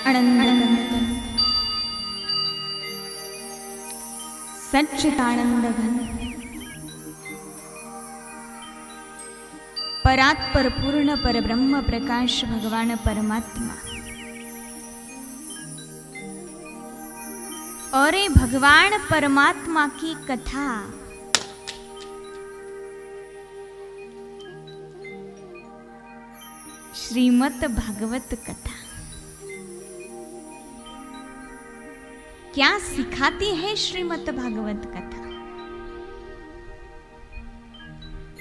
अनंत सच्चिदानंद घन परात्पर पूर्ण पर ब्रह्म प्रकाश भगवान परमात्मा। और ये भगवान परमात्मा की कथा श्रीमद् भागवत कथा क्या सिखाती है श्रीमद् भागवत कथा?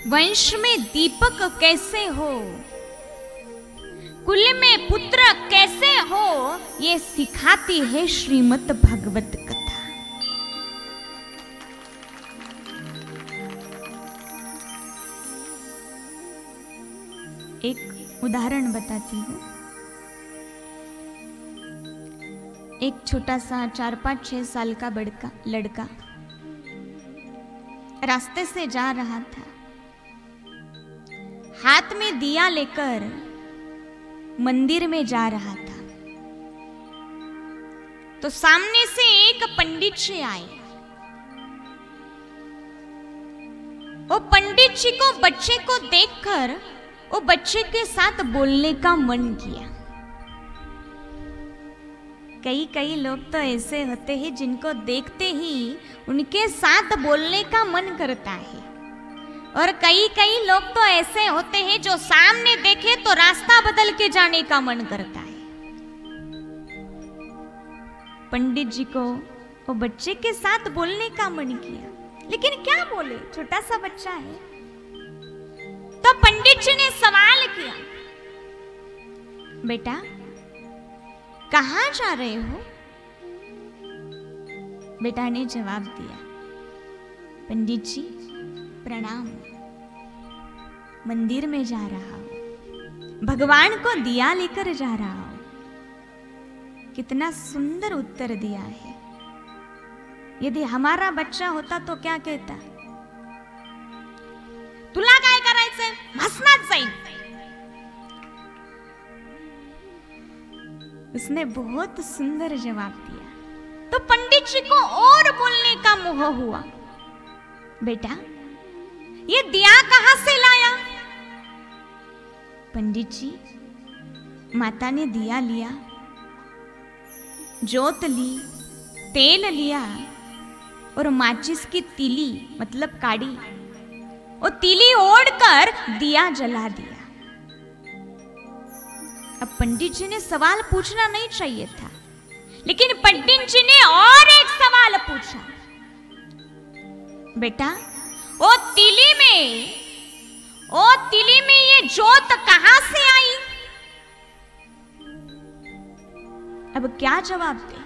वंश में दीपक कैसे हो, कुल में पुत्र कैसे हो, ये सिखाती है श्रीमद् भागवत कथा। एक उदाहरण बताती हूँ। एक छोटा सा 4-5-6 साल का लड़का रास्ते से जा रहा था। हाथ में दिया लेकर मंदिर में जा रहा था, तो सामने से एक पंडित जी आए। वो पंडित जी को बच्चे को देखकर वो बच्चे के साथ बोलने का मन किया। कई लोग तो ऐसे होते हैं जिनको देखते ही उनके साथ बोलने का मन करता है, और कई लोग तो ऐसे होते हैं जो सामने देखे तो रास्ता बदल के जाने का मन करता है। पंडित जी को वो बच्चे के साथ बोलने का मन किया, लेकिन क्या बोले, छोटा सा बच्चा है। तो पंडित जी ने सवाल किया, बेटा कहाँ जा रहे हो? बेटा ने जवाब दिया, पंडित जी प्रणाम, मंदिर में जा रहा हूं, भगवान को दिया लेकर जा रहा हूं। कितना सुंदर उत्तर दिया है। यदि हमारा बच्चा होता तो क्या कहता? तुला काय करायचंय? भस्मात जाईन। उसने बहुत सुंदर जवाब दिया। तो पंडित जी को और बोलने का मोह हुआ, बेटा ये दिया कहां से लाया? पंडित जी, माता ने दिया लिया, जोत ली, तेल लिया और माचिस की तीली मतलब काड़ी, वो तीली ओढ़कर दिया जला दिया। अब पंडित जी ने सवाल पूछना नहीं चाहिए था, लेकिन पंडित जी ने और एक सवाल पूछा, बेटा ओ तीली में ये जोत कहां से आई? अब क्या जवाब दे?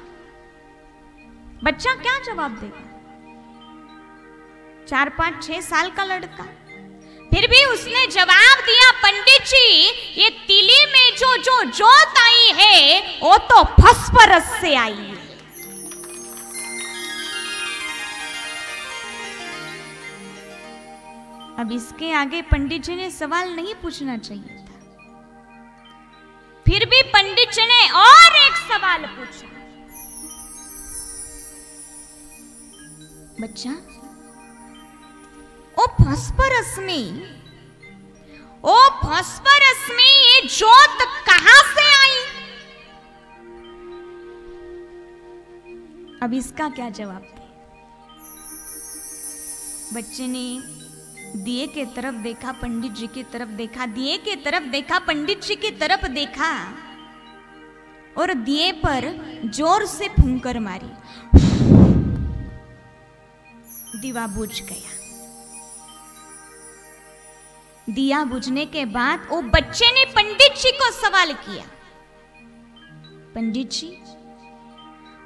बच्चा क्या जवाब देगा? 4-5-6 साल का लड़का। फिर भी उसने जवाब दिया, पंडित जी ये तीली में जो जोत आई है वो तो फास्फोरस से आई है। अब इसके आगे पंडित जी ने सवाल नहीं पूछना चाहिए था। फिर भी पंडित जी ने और एक सवाल पूछा, बच्चा ओ फास्फोरस में ये जोत कहां से आई? अब इसका क्या जवाब दे? बच्चे ने दिए के तरफ देखा, पंडित जी की तरफ देखा, दिए के तरफ देखा, पंडित जी की तरफ देखा, और दिए पर जोर से फूंकर मारी। दिया बुझ गया। दिया बुझने के बाद वो बच्चे ने पंडित जी को सवाल किया, पंडित जी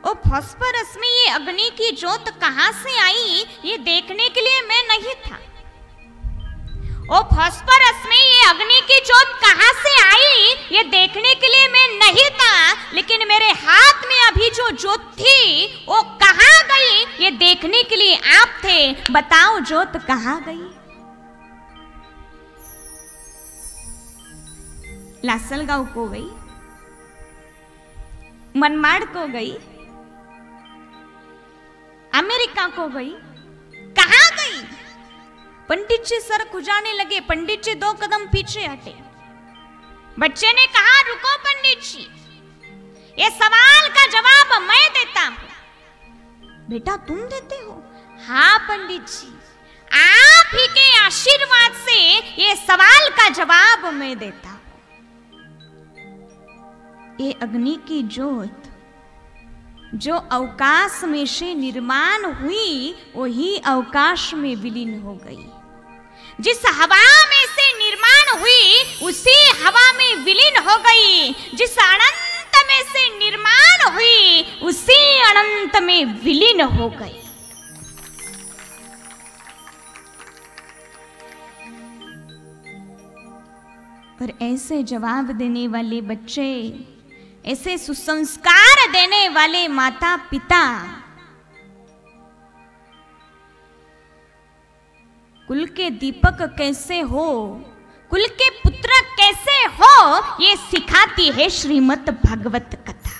ओ फास्फोरस में ये अग्नि की जोत कहां से आई, ये देखने के लिए मैं नहीं था। ओ फास्फोरस में ये अग्नि की जोत कहां से आई, ये देखने के लिए मैं नहीं था, लेकिन मेरे हाथ में अभी जो जोत थी वो कहां गई, ये देखने के लिए आप थे। बताओ जोत कहां गई? लासलगाव को गई। मनमाड़ को गई, अमेरिका को गई, कहां गई? पंडित जी सर खुजाने लगे। पंडित जी 2 कदम पीछे हटे। बच्चे ने कहा, रुको पंडित जी, ये सवाल का जवाब मैं देता हूं। बेटा तुम देते हो? हाँ पंडित जी, आप ही के आशीर्वाद से ये सवाल का जवाब मैं देता हूं। ये अग्नि की ज्योत जो अवकाश में से निर्माण हुई, वही अवकाश में विलीन हो गई। जिस हवा में से निर्माण हुई, उसी हवा में विलीन हो गई। जिस अनंत में से निर्माण हुई, उसी अनंत में विलीन हो गई। पर ऐसे जवाब देने वाले बच्चे, ऐसे सुसंस्कार देने वाले माता पिता, कुल के दीपक कैसे हो, कुल के पुत्र कैसे हो, ये सिखाती है श्रीमद् भागवत कथा।